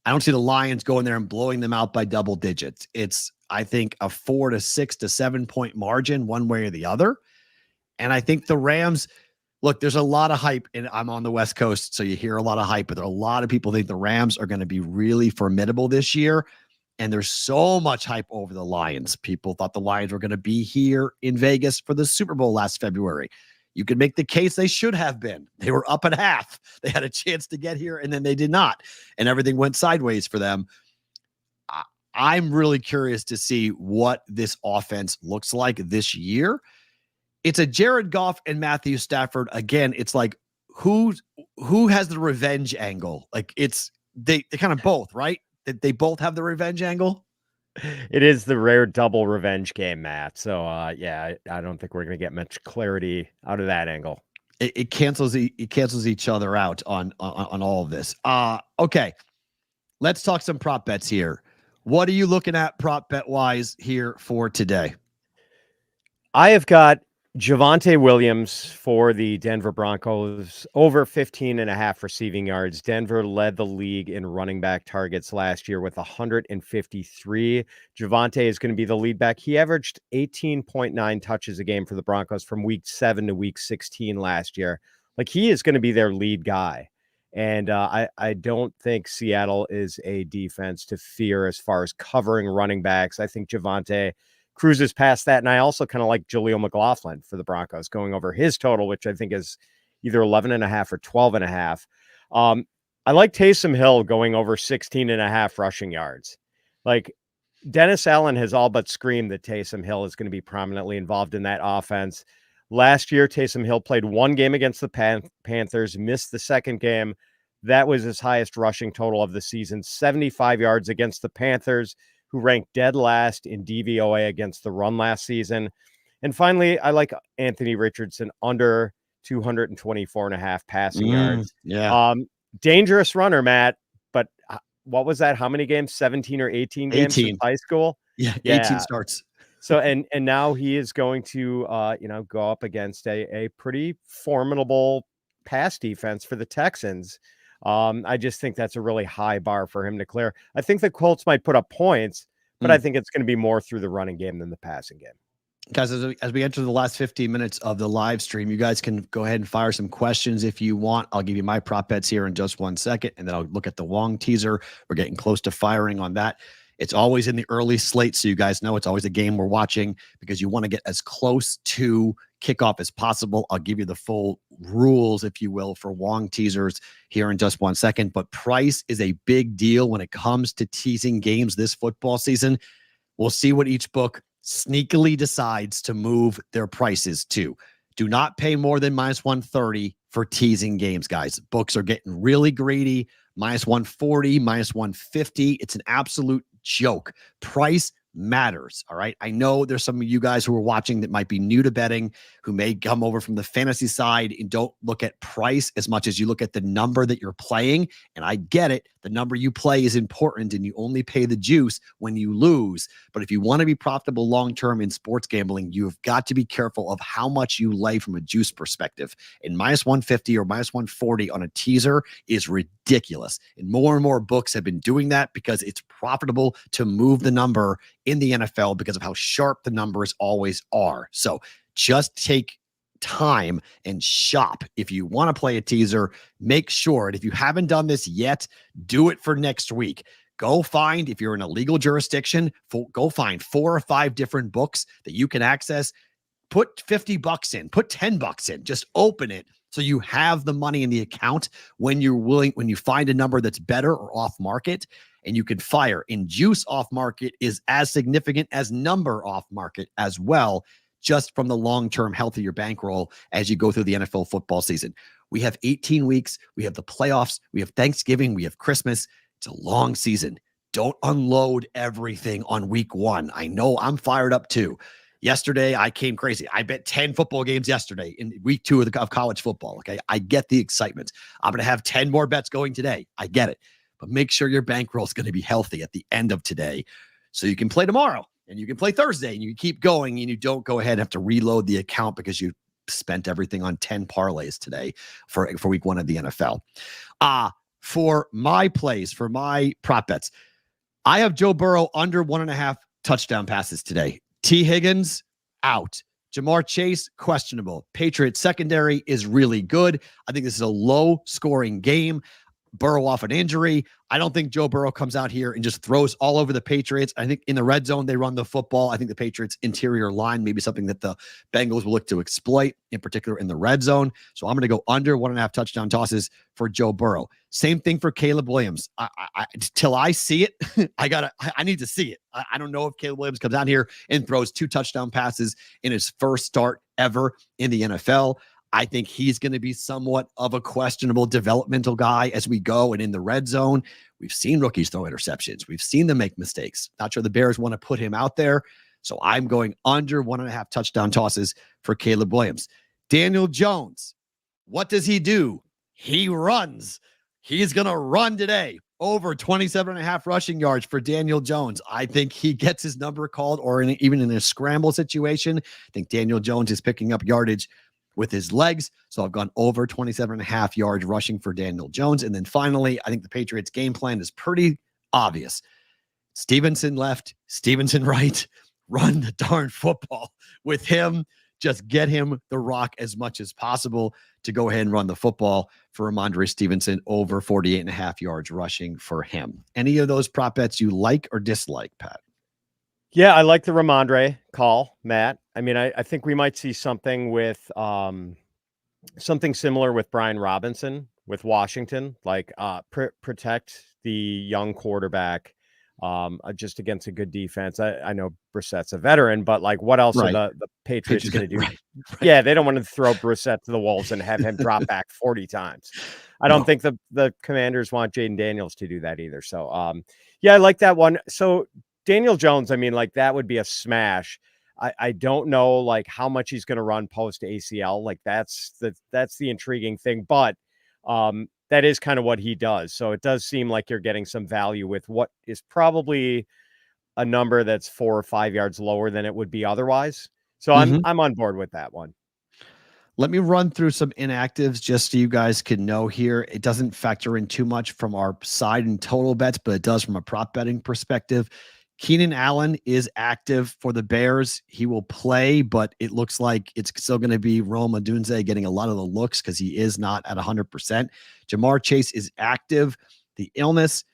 I don't see the Lions going there and blowing them out by double digits. It's, I think, a 4 to 6 to 7 point margin one way or the other. And I think the Rams, look, there's a lot of hype, and I'm on the West Coast, so you hear a lot of hype, but there are a lot of people think the Rams are going to be really formidable this year. And there's so much hype over the Lions. People thought the Lions were going to be here in Vegas for the Super Bowl last February. You could make the case they should have been. They were up at half. They had a chance to get here, and then they did not. And everything went sideways for them. I'm really curious to see what this offense looks like this year. It's a Jared Goff and Matthew Stafford. Again, it's like who has the revenge angle? Like they kind of both, right? They both have the revenge angle. It is the rare double revenge game, Matt. So, I don't think we're going to get much clarity out of that angle. It cancels each other out on all of this. Okay, let's talk some prop bets here. What are you looking at prop bet wise here for today? I have got Javonte Williams for the Denver Broncos, over 15.5 receiving yards. Denver led the league in running back targets last year with 153. Javonte is going to be the lead back. He averaged 18.9 touches a game for the Broncos from week 7 to week 16 last year. Like, he is going to be their lead guy. And I don't think Seattle is a defense to fear as far as covering running backs. I think Javonte cruises past that. And I also kind of like Jaleel McLaughlin for the Broncos going over his total, which I think is either 11.5 or 12.5. I like Taysom Hill going over 16.5 rushing yards. Like, Dennis Allen has all but screamed that Taysom Hill is going to be prominently involved in that offense. Last year, Taysom Hill played one game against the Panthers, missed the second game. That was his highest rushing total of the season, 75 yards against the Panthers, who ranked dead last in DVOA against the run last season. And finally, I like Anthony Richardson under 224.5 passing yards. Yeah. Dangerous runner, Matt, but what was that? How many games? 17 or 18 games 18. since high school? Yeah, 18 starts. So, and now he is going to, go up against a pretty formidable pass defense for the Texans. I just think that's a really high bar for him to clear. I think the Colts might put up points, but I think it's going to be more through the running game than the passing game. Guys, as we enter the last 15 minutes of the live stream, you guys can go ahead and fire some questions if you want. I'll give you my prop bets here in just 1 second, and then I'll look at the Wong teaser. We're getting close to firing on that. It's always in the early slate, so you guys know it's always a game we're watching because you want to get as close to kickoff as possible. I'll give you the full rules, if you will, for Wong teasers here in just 1 second. But price is a big deal when it comes to teasing games this football season. We'll see what each book sneakily decides to move their prices to. Do not pay more than -130 for teasing games, guys. Books are getting really greedy. -140, -150. It's an absolute joke. Price matters. All right. I know there's some of you guys who are watching that might be new to betting, who may come over from the fantasy side and don't look at price as much as you look at the number that you're playing. And I get it. The number you play is important and you only pay the juice when you lose. But if you want to be profitable long-term in sports gambling, you've got to be careful of how much you lay from a juice perspective. And -150 or -140 on a teaser is ridiculous. And more books have been doing that because it's profitable to move the number in the NFL because of how sharp the numbers always are. So just take time and shop. If you want to play a teaser, make sure, and if you haven't done this yet, do it for next week. Go find, if you're in a legal jurisdiction, go find 4 or 5 different books that you can access. Put $50 in, put $10 in, just open it so you have the money in the account when you find a number that's better or off market, and you can fire. And juice off market is as significant as number off market as well, just from the long-term health of your bankroll as you go through the NFL football season. We have 18 weeks. We have the playoffs. We have Thanksgiving. We have Christmas. It's a long season. Don't unload everything on week 1. I know I'm fired up too. Yesterday, I came crazy. I bet 10 football games yesterday in week 2 of college football. Okay. I get the excitement. I'm going to have 10 more bets going today. I get it. But make sure your bankroll is going to be healthy at the end of today so you can play tomorrow and you can play Thursday and you keep going and you don't go ahead and have to reload the account because you spent everything on 10 parlays today for week 1 of the NFL. For my plays, for my prop bets, I have Joe Burrow under 1.5 touchdown passes today. T. Higgins out. Jamar Chase, questionable. Patriots secondary is really good. I think this is a low scoring game. Burrow off an injury. I don't think Joe Burrow comes out here and just throws all over the Patriots. I think in the red zone, they run the football. I think the Patriots interior line may be something that the Bengals will look to exploit, in particular in the red zone. So I'm going to go under 1.5 touchdown tosses for Joe Burrow. Same thing for Caleb Williams. Till I see it, I need to see it. I don't know if Caleb Williams comes out here and throws 2 touchdown passes in his first start ever in the NFL. I think he's going to be somewhat of a questionable developmental guy as we go. And in the red zone, we've seen rookies throw interceptions. We've seen them make mistakes. Not sure the Bears want to put him out there. So I'm going under 1.5 touchdown tosses for Caleb Williams. Daniel Jones, what does he do? He runs. He's going to run today. Over 27.5 rushing yards for Daniel Jones. I think he gets his number called, or even in a scramble situation. I think Daniel Jones is picking up yardage with his legs. So I've gone over 27.5 yards rushing for Daniel Jones. And then finally, I think the Patriots game plan is pretty obvious. Stevenson left, Stevenson right, run the darn football with him. Just get him the rock as much as possible to go ahead and run the football for Ramondre Stevenson, over 48.5 yards rushing for him. Any of those prop bets you like or dislike, Pat? Yeah, I like the Ramondre call, Matt. I mean, I think we might see something with something similar with Brian Robinson, with Washington, like protect the young quarterback just against a good defense. I know Brissett's a veteran, but like what else Right. are the Patriots going to do? Right. Yeah, they don't want to throw Brissett to the wolves and have him drop back 40 times. I don't No. think the Commanders want Jaden Daniels to do that either. So yeah, I like that one. So Daniel Jones, I mean, like that would be a smash. I don't know like how much he's going to run post ACL. Like that's the intriguing thing, but that is kind of what he does. So it does seem like you're getting some value with what is probably a number that's 4 or 5 yards lower than it would be otherwise. So I'm on board with that one. Let me run through some inactives just so you guys can know here. It doesn't factor in too much from our side in total bets, but it does from a prop betting perspective. Keenan Allen is active for the Bears. He will play, but it looks like it's still going to be Rome Odunze getting a lot of the looks because he is not at 100%. Jamar Chase is active. The illness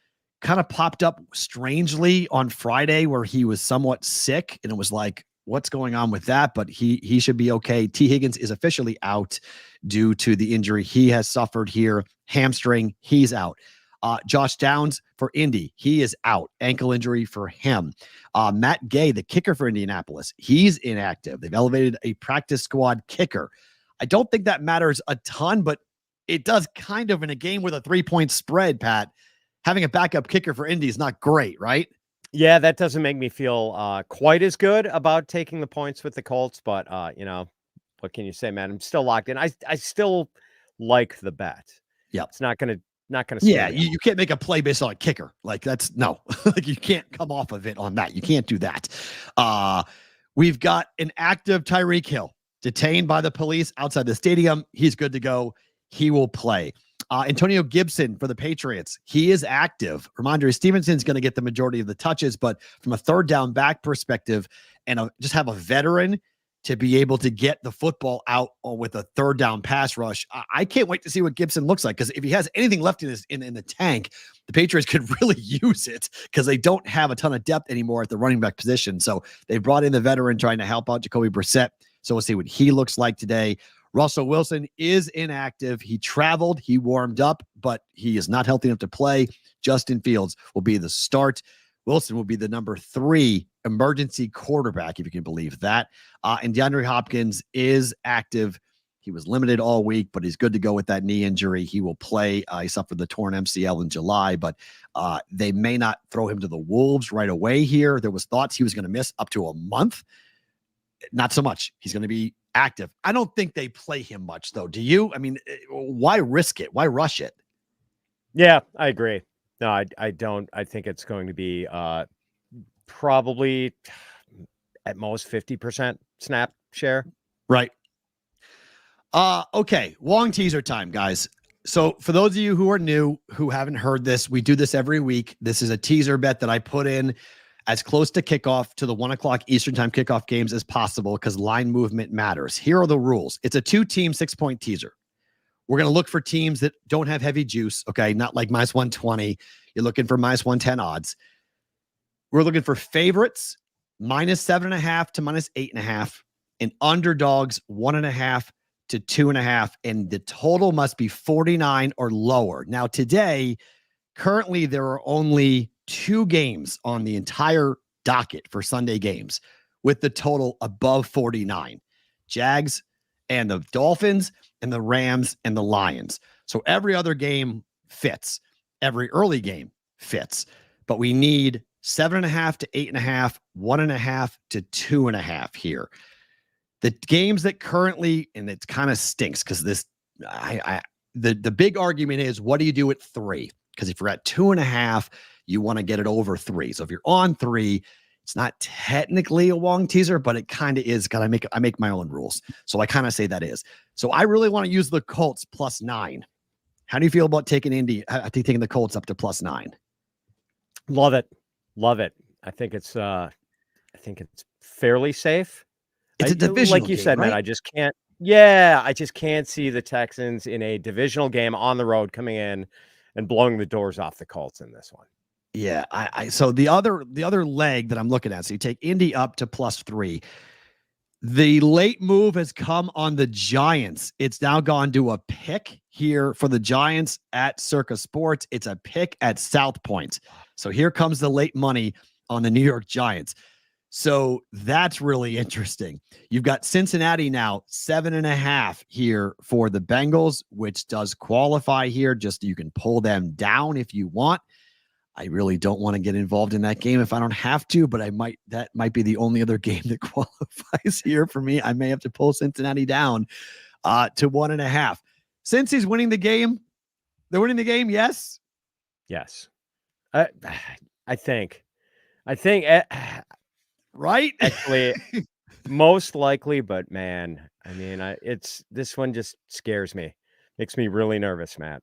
kind of popped up strangely on Friday where he was somewhat sick, and it was like, what's going on with that? But he should be okay. T. Higgins is officially out due to the injury he has suffered here. Hamstring, he's out. Josh Downs for Indy, he is out. Ankle injury for him. Matt Gay, the kicker for Indianapolis, he's inactive. They've elevated a practice squad kicker. I don't think that matters a ton, but it does kind of in a game with a 3-point spread, Pat. Having a backup kicker for Indy is not great, right? Yeah, that doesn't make me feel quite as good about taking the points with the Colts, but what can you say, man? I'm still locked in. I still like the bet. Yeah, it's not gonna. Yeah, you can't make a play based on a kicker. Like that's no, like you can't come off of it on that. You can't do that. We've got an active Tyreek Hill detained by the police outside the stadium. He's good to go. He will play. Antonio Gibson for the Patriots. He is active. Ramondre Stevenson's going to get the majority of the touches, but from a third down back perspective and just have a veteran to be able to get the football out with a third down pass rush. I can't wait to see what Gibson looks like, because if he has anything left in the tank, the Patriots could really use it because they don't have a ton of depth anymore at the running back position. So they brought in the veteran trying to help out Jacoby Brissett. So we'll see what he looks like today. Russell Wilson is inactive. He traveled, he warmed up, but he is not healthy enough to play. Justin Fields will be the start. Wilson will be the number 3 emergency quarterback, if you can believe that. And DeAndre Hopkins is active. He was limited all week, but he's good to go with that knee injury. He will play. He suffered the torn MCL in July, but they may not throw him to the Wolves right away here. There was thoughts he was going to miss up to a month. Not so much. He's going to be active. I don't think they play him much, though. Do you? I mean, why risk it? Why rush it? Yeah, I agree. No, I don't. I think it's going to be probably at most 50% snap share. Right. Okay. Long teaser time, guys. So for those of you who are new, who haven't heard this, we do this every week. This is a teaser bet that I put in as close to kickoff to the 1:00 Eastern time kickoff games as possible because line movement matters. Here are the rules. It's a 2-team 6-point teaser. We're going to look for teams that don't have heavy juice. Okay. Not like minus 120. You're looking for minus 110 odds. We're looking for favorites, minus 7.5 to minus 8.5, and underdogs 1.5 to 2.5. And the total must be 49 or lower. Now today, currently there are only 2 games on the entire docket for Sunday games with the total above 49. Jags and the Dolphins and the Rams and the Lions. So every other game fits. Every early game fits. But we need 7.5 to 8.5, 1.5 to 2.5 here. The games that currently, and it kind of stinks because this, the big argument is, what do you do at 3? Because if you're at 2.5, you want to get it over 3. So if you're on 3, it's not technically a long teaser, but it kind of is. I make my own rules. So I kind of say that is. So I really want to use the Colts plus 9. How do you feel about taking the Colts up to plus 9? Love it. I think it's fairly safe. It's a divisional like you game, said, right? man. I just can't see the Texans in a divisional game on the road coming in and blowing the doors off the Colts in this one. Yeah, so the other leg that I'm looking at, so you take Indy up to plus 3. The late move has come on the Giants. It's now gone to a pick here for the Giants at Circa Sports. It's a pick at South Point. So here comes the late money on the New York Giants. So that's really interesting. You've got Cincinnati now 7.5 here for the Bengals, which does qualify here. Just you can pull them down if you want. I really don't want to get involved in that game if I don't have to, but that might be the only other game that qualifies here for me. I may have to pull Cincinnati down to 1.5. Since he's winning the game, they're winning the game. Yes. Yes. I think, right. Actually, most likely, but man, I mean, this one just scares me. Makes me really nervous, Matt.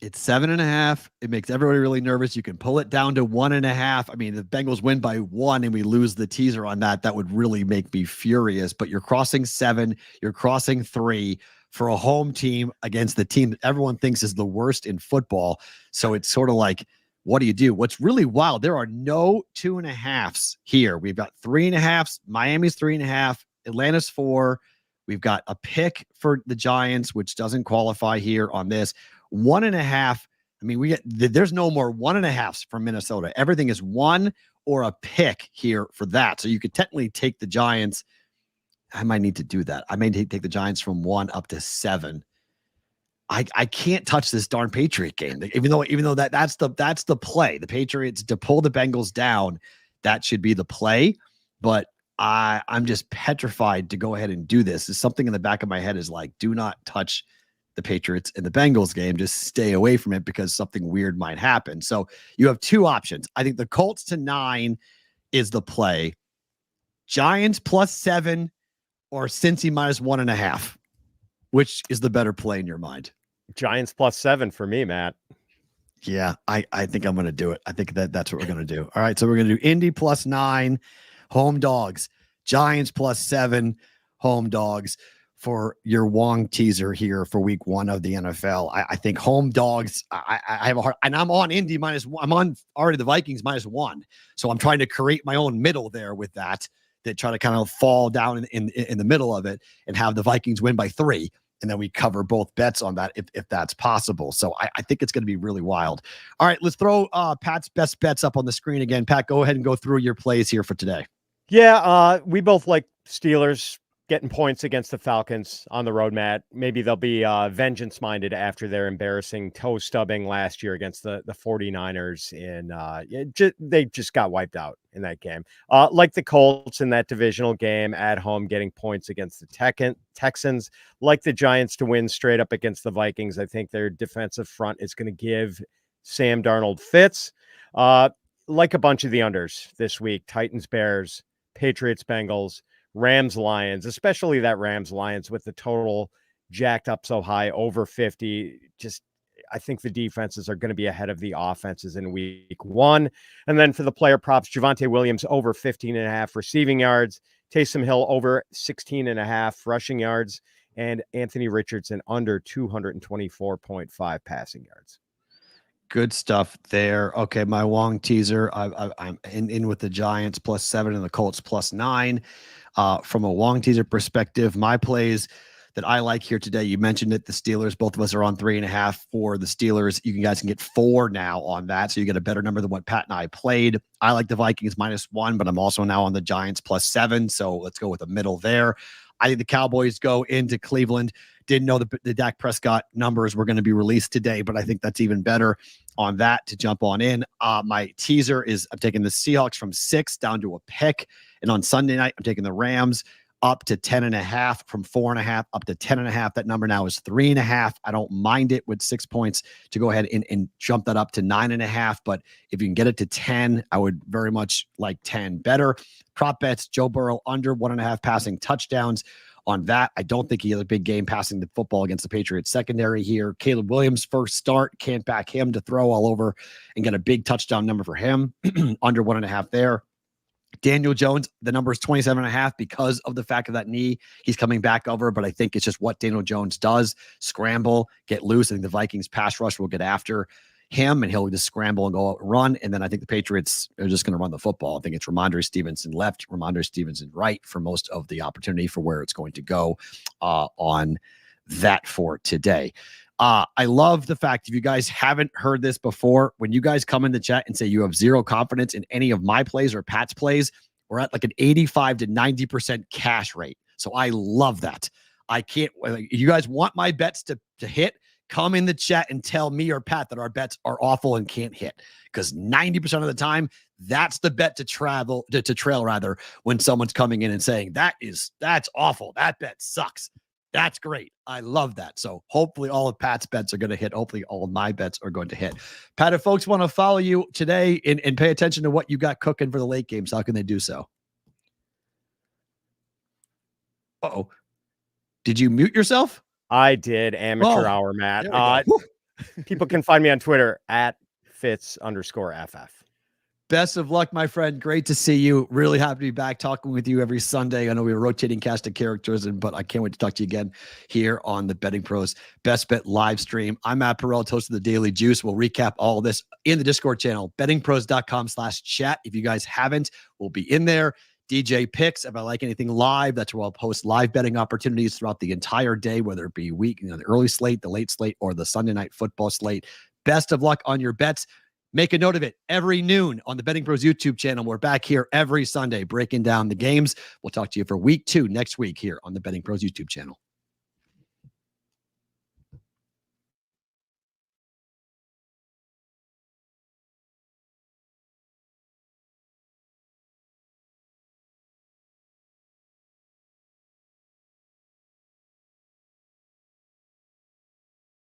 It's 7.5. It makes everybody really nervous. You can pull it down to 1.5. I mean, if the Bengals win by 1 and we lose the teaser on that, that would really make me furious. But you're crossing 7. You're crossing 3 for a home team against the team that everyone thinks is the worst in football. So it's sort of like, what do you do? What's really wild, there are no 2.5s here. We've got 3.5s. Miami's 3.5. Atlanta's 4. We've got a pick for the Giants, which doesn't qualify here on this. 1.5. I mean, there's no more 1.5s from Minnesota. Everything is 1 or a pick here for that. So you could technically take the Giants. I might need to do that. I may take the Giants from 1 up to 7. I can't touch this darn Patriot game, even though that's the play. The Patriots to pull the Bengals down, that should be the play. But I'm just petrified to go ahead and do this. There's something in the back of my head is like, do not touch the Patriots in the Bengals game. Just stay away from it because something weird might happen. So you have 2 options. I think the Colts to 9 is the play. Giants plus 7 or Cincy minus 1.5. Which is the better play in your mind? Giants plus 7 for me, Matt. Yeah, I think I'm going to do it. I think that's what we're going to do. All right, so we're going to do Indy plus 9, home dogs. Giants plus 7, home dogs for your Wong teaser here for week 1 of the NFL. I think home dogs, I have a hard, and I'm on Indy minus 1. I'm on already the Vikings minus 1. So I'm trying to create my own middle there with that try to kind of fall down in the middle of it and have the Vikings win by 3. And then we cover both bets on that if that's possible. So I think it's going to be really wild. All right, let's throw Pat's best bets up on the screen again. Pat, go ahead and go through your plays here for today. Yeah, we both like Steelers getting points against the Falcons on the road, Matt. Maybe they'll be vengeance-minded after their embarrassing toe stubbing last year against the 49ers. And they just got wiped out in that game. Like the Colts in that divisional game at home, getting points against the Texans. Like the Giants to win straight up against the Vikings. I think their defensive front is going to give Sam Darnold fits. Like a bunch of the unders this week. Titans, Bears, Patriots, Bengals, Rams, Lions, especially that Rams, Lions with the total jacked up so high, over 50. I think the defenses are going to be ahead of the offenses in week 1. And then for the player props, Javonte Williams over 15.5 receiving yards, Taysom Hill over 16.5 rushing yards, and Anthony Richardson under 224.5 passing yards. Good stuff there. Okay, my Wong teaser. I'm in with the Giants plus 7 and the Colts plus 9. From a Wong teaser perspective, my plays that I like here today, you mentioned it, the Steelers. Both of us are on 3.5 for the Steelers. You guys can get 4 now on that, so you get a better number than what Pat and I played. I like the Vikings minus 1, but I'm also now on the Giants plus 7, so let's go with the middle there. I think the Cowboys go into Cleveland. Didn't know the Dak Prescott numbers were going to be released today, but I think that's even better on that to jump on in. My teaser is I'm taking the Seahawks from 6 down to a pick. And on Sunday night, I'm taking the Rams up to 10.5 from 4.5 up to 10.5. That number now is 3.5. I don't mind it with 6 points to go ahead and jump that up to 9.5. But if you can get it to 10, I would very much like 10 better. Prop bets, Joe Burrow under 1.5 passing touchdowns. On that, I don't think he has a big game passing the football against the Patriots secondary here. Caleb Williams' first start, can't back him to throw all over and get a big touchdown number for him. Under 1.5 there. Daniel Jones, the number is 27.5 because of the fact of that knee. He's coming back over, but I think it's just what Daniel Jones does. Scramble, get loose. I think the Vikings pass rush will get after him and he'll just scramble and go out and run. And then I think the Patriots are just going to run the football. I think it's Ramondre Stevenson left, Ramondre Stevenson right for most of the opportunity for where it's going to go on that for today. I love the fact, if you guys haven't heard this before, when you guys come in the chat and say you have zero confidence in any of my plays or Pat's plays, we're at like an 85 to 90% cash rate. So I love that. I can't, you guys want my bets to hit, come in the chat and tell me or Pat that our bets are awful and can't hit. Because 90% of the time, that's the bet to trail rather, when someone's coming in and saying that's awful. That bet sucks. That's great. I love that. So hopefully all of Pat's bets are going to hit. Hopefully all of my bets are going to hit. Pat, if folks want to follow you today and pay attention to what you got cooking for the late games, how can they do so? Uh-oh. Did you mute yourself? I did. Amateur hour, Matt. People can find me on Twitter at @Fitz_FF. Best of luck, my friend. Great to see you. Really happy to be back talking with you every Sunday. I know we were rotating cast of characters, but I can't wait to talk to you again here on the Betting Pros Best Bet live stream. I'm Matt Perrault, host of the Daily Juice. We'll recap all of this in the Discord channel, bettingpros.com/chat. If you guys haven't, we'll be in there. DJ Picks. If I like anything live, that's where I'll post live betting opportunities throughout the entire day, whether it be the early slate, the late slate, or the Sunday night football slate. Best of luck on your bets. Make a note of it every noon on the Betting Pros YouTube channel. We're back here every Sunday breaking down the games. We'll talk to you for week 2 next week here on the Betting Pros YouTube channel.